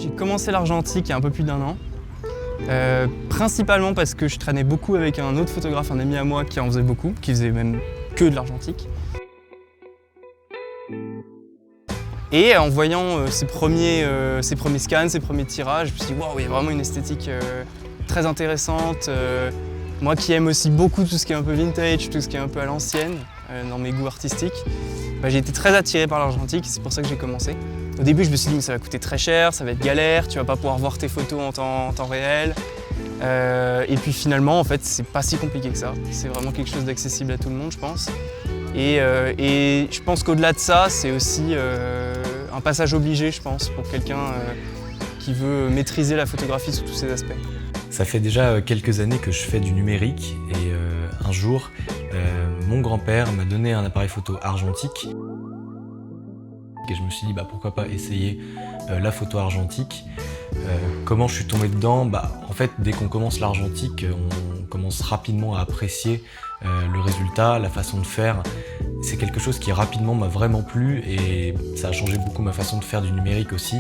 J'ai commencé l'argentique il y a un peu plus d'1 an. Principalement parce que je traînais beaucoup avec un autre photographe, un ami à moi qui en faisait beaucoup, qui faisait même que de l'argentique. Et en voyant ses premiers scans, ses premiers tirages, je me suis dit waouh, il y a vraiment une esthétique très intéressante. Moi qui aime aussi beaucoup tout ce qui est un peu vintage, tout ce qui est un peu à l'ancienne dans mes goûts artistiques, j'ai été très attiré par l'argentique et c'est pour ça que j'ai commencé. Au début, je me suis dit mais ça va coûter très cher, ça va être galère, tu vas pas pouvoir voir tes photos en temps réel. Et puis finalement, en fait, c'est pas si compliqué que ça. C'est vraiment quelque chose d'accessible à tout le monde, je pense. Et je pense qu'au-delà de ça, c'est aussi un passage obligé, je pense, pour quelqu'un qui veut maîtriser la photographie sous tous ses aspects. Ça fait déjà quelques années que je fais du numérique et un jour, mon grand-père m'a donné un appareil photo argentique. Et je me suis dit pourquoi pas essayer la photo argentique. Comment je suis tombé dedans? En fait, dès qu'on commence l'argentique, on commence rapidement à apprécier le résultat, la façon de faire. C'est quelque chose qui rapidement m'a vraiment plu et ça a changé beaucoup ma façon de faire du numérique aussi.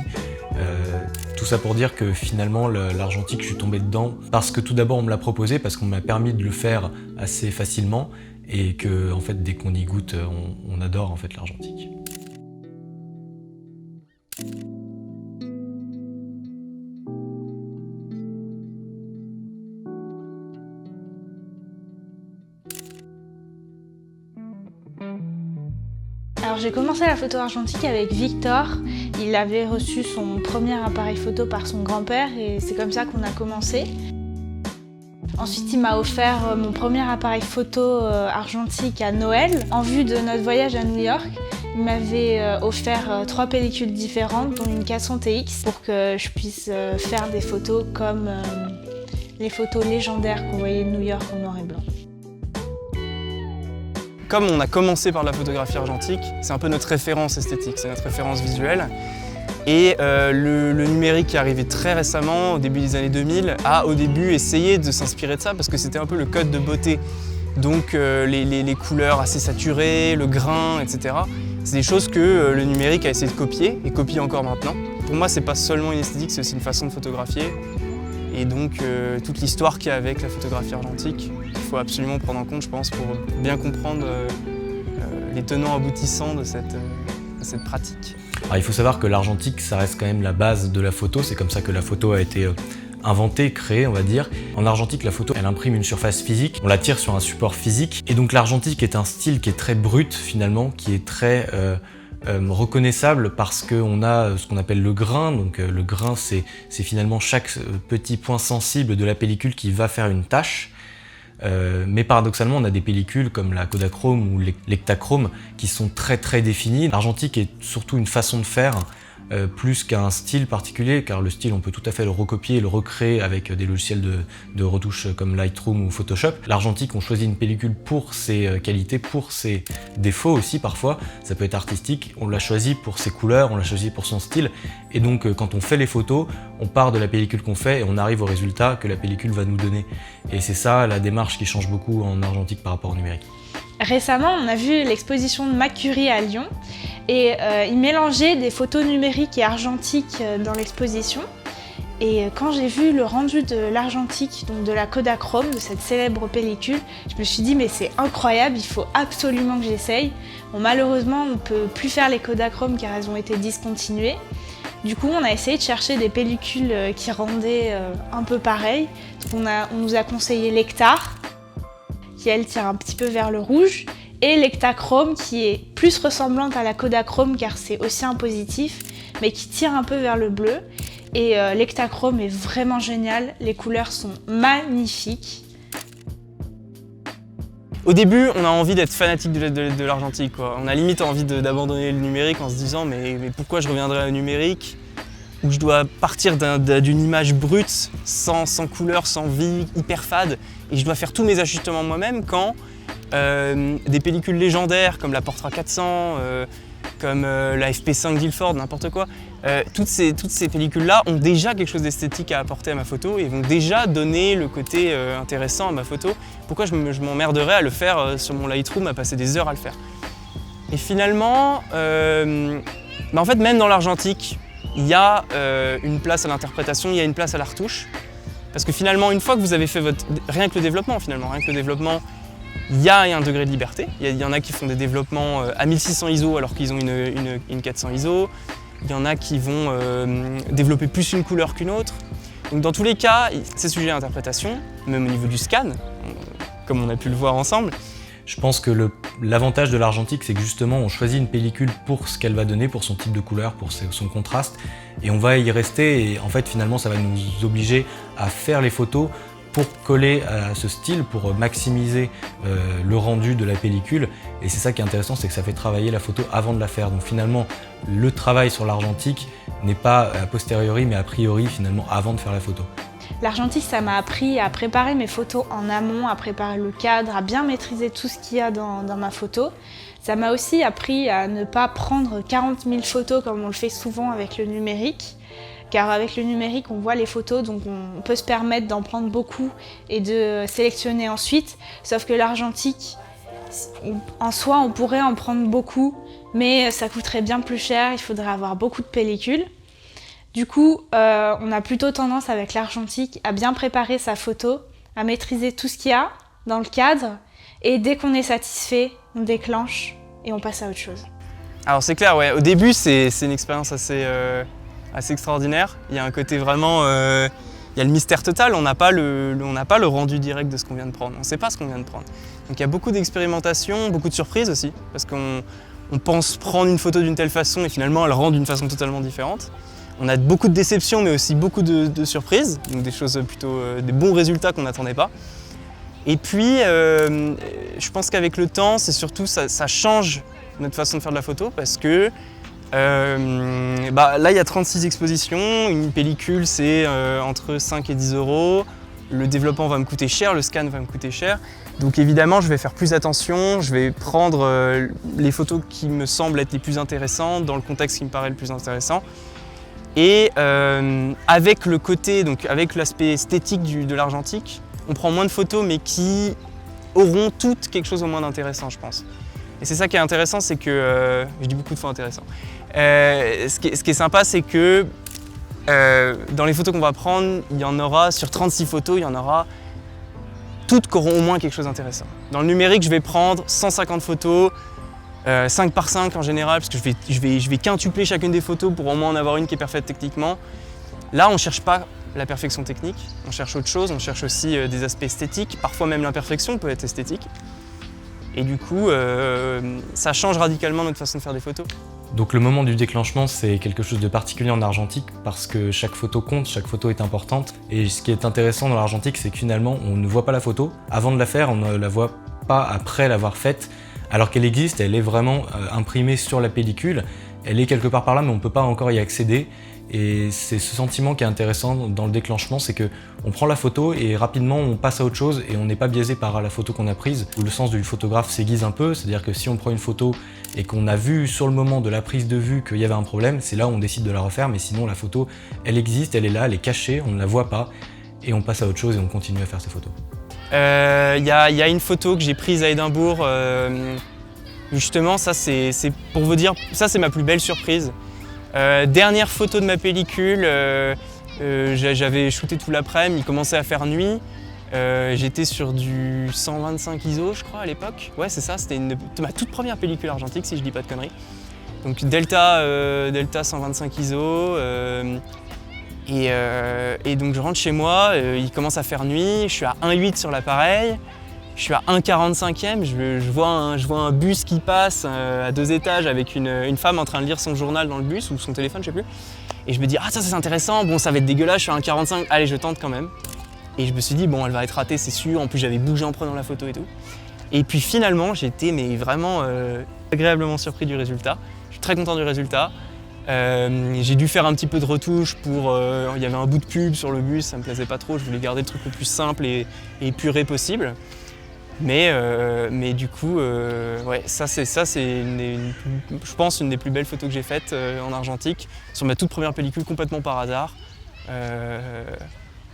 Tout ça pour dire que finalement l'argentique, je suis tombé dedans parce que tout d'abord on me l'a proposé, parce qu'on m'a permis de le faire assez facilement et que en fait, dès qu'on y goûte, on adore en fait l'argentique. Alors j'ai commencé la photo argentique avec Victor. Il avait reçu son premier appareil photo par son grand-père et c'est comme ça qu'on a commencé. Ensuite, il m'a offert mon premier appareil photo argentique à Noël. En vue de notre voyage à New York, il m'avait offert 3 pellicules différentes, dont une 400TX, pour que je puisse faire des photos comme les photos légendaires qu'on voyait de New York en noir et blanc. Comme on a commencé par la photographie argentique, c'est un peu notre référence esthétique, c'est notre référence visuelle. Et le numérique qui est arrivé très récemment, au début des années 2000, a au début essayé de s'inspirer de ça parce que c'était un peu le code de beauté. Donc les couleurs assez saturées, le grain, etc. C'est des choses que le numérique a essayé de copier et copie encore maintenant. Pour moi, c'est pas seulement une esthétique, c'est aussi une façon de photographier. Et donc toute l'histoire qu'il y a avec la photographie argentique, il faut absolument prendre en compte, je pense, pour bien comprendre les tenants aboutissants de cette pratique. Alors, il faut savoir que l'argentique, ça reste quand même la base de la photo. C'est comme ça que la photo a été inventée, créée, on va dire. En argentique, la photo, elle imprime une surface physique. On la tire sur un support physique. Et donc l'argentique est un style qui est très brut, finalement, qui est très reconnaissable parce qu'on a ce qu'on appelle le grain. Donc le grain, c'est finalement chaque petit point sensible de la pellicule qui va faire une tache. Mais paradoxalement, on a des pellicules comme la Kodachrome ou l'Ektachrome qui sont très définies. L'argentique est surtout une façon de faire plus qu'un style particulier, car le style on peut tout à fait le recopier et le recréer avec des logiciels de retouche comme Lightroom ou Photoshop. L'argentique, on choisit une pellicule pour ses qualités, pour ses défauts aussi parfois. Ça peut être artistique, on l'a choisi pour ses couleurs, on l'a choisi pour son style. Et donc quand on fait les photos, on part de la pellicule qu'on fait et on arrive au résultat que la pellicule va nous donner. Et c'est ça la démarche qui change beaucoup en argentique par rapport au numérique. Récemment, on a vu l'exposition de McCurry à Lyon et il mélangeait des photos numériques et argentiques dans l'exposition. Et quand j'ai vu le rendu de l'argentique, donc de la Kodachrome, de cette célèbre pellicule, je me suis dit mais c'est incroyable, il faut absolument que j'essaye. Bon, malheureusement, on ne peut plus faire les Kodachrome car elles ont été discontinuées. Du coup, on a essayé de chercher des pellicules qui rendaient un peu pareil. Donc on nous a conseillé l'Ektar, qui elle tire un petit peu vers le rouge, et l'Ektachrome qui est plus ressemblante à la Kodachrome car c'est aussi un positif, mais qui tire un peu vers le bleu. Et l'Ektachrome est vraiment génial, les couleurs sont magnifiques. Au début, on a envie d'être fanatique de l'argentique, quoi. On a limite envie d'abandonner le numérique en se disant mais pourquoi je reviendrai au numérique où je dois partir d'une image brute, sans couleur, sans vie, hyper fade, et je dois faire tous mes ajustements moi-même quand des pellicules légendaires comme la Portra 400, comme la FP5 d'Ilford, n'importe quoi, toutes ces pellicules-là ont déjà quelque chose d'esthétique à apporter à ma photo et vont déjà donner le côté intéressant à ma photo. Pourquoi je m'emmerderais à le faire sur mon Lightroom, à passer des heures à le faire? Et finalement, en fait, même dans l'argentique, il y a une place à l'interprétation, il y a une place à la retouche. Parce que finalement, une fois que vous avez fait rien que le développement, il y a un degré de liberté. Il y en a qui font des développements à 1600 ISO alors qu'ils ont une 400 ISO. Il y en a qui vont développer plus une couleur qu'une autre. Donc dans tous les cas, c'est sujet à interprétation, même au niveau du scan, comme on a pu le voir ensemble. Je pense que l'avantage de l'argentique, c'est que justement, on choisit une pellicule pour ce qu'elle va donner, pour son type de couleur, pour son contraste, et on va y rester, et en fait, finalement, ça va nous obliger à faire les photos pour coller à ce style, pour maximiser le rendu de la pellicule. Et c'est ça qui est intéressant, c'est que ça fait travailler la photo avant de la faire. Donc finalement, le travail sur l'argentique n'est pas a posteriori, mais a priori, finalement, avant de faire la photo. L'argentique, ça m'a appris à préparer mes photos en amont, à préparer le cadre, à bien maîtriser tout ce qu'il y a dans ma photo. Ça m'a aussi appris à ne pas prendre 40 000 photos comme on le fait souvent avec le numérique. Car avec le numérique, on voit les photos, donc on peut se permettre d'en prendre beaucoup et de sélectionner ensuite. Sauf que l'argentique, en soi, on pourrait en prendre beaucoup, mais ça coûterait bien plus cher, il faudrait avoir beaucoup de pellicules. Du coup, on a plutôt tendance avec l'argentique à bien préparer sa photo, à maîtriser tout ce qu'il y a dans le cadre, et dès qu'on est satisfait, on déclenche et on passe à autre chose. Alors c'est clair, ouais. Au début, c'est une expérience assez extraordinaire. Il y a un côté vraiment... il y a le mystère total, on n'a pas le rendu direct de ce qu'on vient de prendre. On ne sait pas ce qu'on vient de prendre. Donc il y a beaucoup d'expérimentation, beaucoup de surprises aussi, parce qu'on pense prendre une photo d'une telle façon et finalement elle rend d'une façon totalement différente. On a beaucoup de déceptions, mais aussi beaucoup de surprises, donc des choses plutôt, des bons résultats qu'on n'attendait pas. Et puis, je pense qu'avec le temps, c'est surtout ça change notre façon de faire de la photo, parce que là, il y a 36 expositions, une pellicule, c'est entre 5 et 10 €. Le développement va me coûter cher, le scan va me coûter cher. Donc évidemment, je vais faire plus attention, je vais prendre les photos qui me semblent être les plus intéressantes, dans le contexte qui me paraît le plus intéressant. Et avec le côté, donc avec l'aspect esthétique de l'argentique, on prend moins de photos mais qui auront toutes quelque chose au moins d'intéressant, je pense. Et c'est ça qui est intéressant, c'est que, je dis beaucoup de fois intéressant, ce qui est sympa, c'est que dans les photos qu'on va prendre, il y en aura, sur 36 photos, il y en aura toutes qui auront au moins quelque chose d'intéressant. Dans le numérique, je vais prendre 150 photos, 5 par 5 en général, parce que je vais quintupler chacune des photos pour au moins en avoir une qui est parfaite techniquement. Là, on ne cherche pas la perfection technique, on cherche autre chose, on cherche aussi des aspects esthétiques, parfois même l'imperfection peut être esthétique. Et du coup, ça change radicalement notre façon de faire des photos. Donc le moment du déclenchement, c'est quelque chose de particulier en argentique parce que chaque photo compte, chaque photo est importante. Et ce qui est intéressant dans l'argentique, c'est que finalement, on ne voit pas la photo. Avant de la faire, on ne la voit pas après l'avoir faite. Alors qu'elle existe, elle est vraiment imprimée sur la pellicule. Elle est quelque part par là, mais on ne peut pas encore y accéder. Et c'est ce sentiment qui est intéressant dans le déclenchement, c'est qu'on prend la photo et rapidement on passe à autre chose et on n'est pas biaisé par la photo qu'on a prise. Où le sens du photographe s'aiguise un peu, c'est-à-dire que si on prend une photo et qu'on a vu sur le moment de la prise de vue qu'il y avait un problème, c'est là où on décide de la refaire, mais sinon la photo, elle existe, elle est là, elle est cachée, on ne la voit pas et on passe à autre chose et on continue à faire ses photos. Il y a une photo que j'ai prise à Édimbourg, justement, ça c'est pour vous dire, ça c'est ma plus belle surprise. Dernière photo de ma pellicule, j'avais shooté tout l'après-midi, il commençait à faire nuit. J'étais sur du 125 ISO je crois à l'époque. Ouais c'est ça, c'était ma toute première pellicule argentique si je dis pas de conneries. Donc Delta 125 ISO. Et donc je rentre chez moi, il commence à faire nuit, je suis à 1.8 sur l'appareil. Je suis à 1,45e, je vois un bus qui passe à 2 étages avec une femme en train de lire son journal dans le bus ou son téléphone, je sais plus. Et je me dis, ah ça c'est intéressant, bon ça va être dégueulasse, je suis à 1,45, allez je tente quand même. Et je me suis dit, bon elle va être ratée c'est sûr, en plus j'avais bougé en prenant la photo et tout. Et puis finalement j'ai été vraiment agréablement surpris du résultat. Je suis très content du résultat. J'ai dû faire un petit peu de retouche pour... il y avait un bout de pub sur le bus, ça me plaisait pas trop, je voulais garder le truc le plus simple et épuré possible. Mais du coup, ouais, ça c'est je pense une des plus belles photos que j'ai faites en argentique, sur ma toute première pellicule complètement par hasard,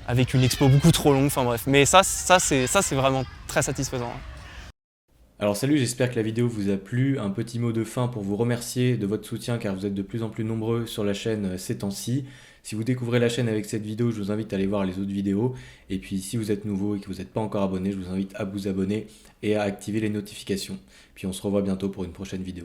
avec une expo beaucoup trop longue, enfin bref. Mais ça c'est vraiment très satisfaisant. Alors salut, j'espère que la vidéo vous a plu. Un petit mot de fin pour vous remercier de votre soutien car vous êtes de plus en plus nombreux sur la chaîne ces temps-ci. Si vous découvrez la chaîne avec cette vidéo, je vous invite à aller voir les autres vidéos. Et puis si vous êtes nouveau et que vous n'êtes pas encore abonné, je vous invite à vous abonner et à activer les notifications. Puis on se revoit bientôt pour une prochaine vidéo.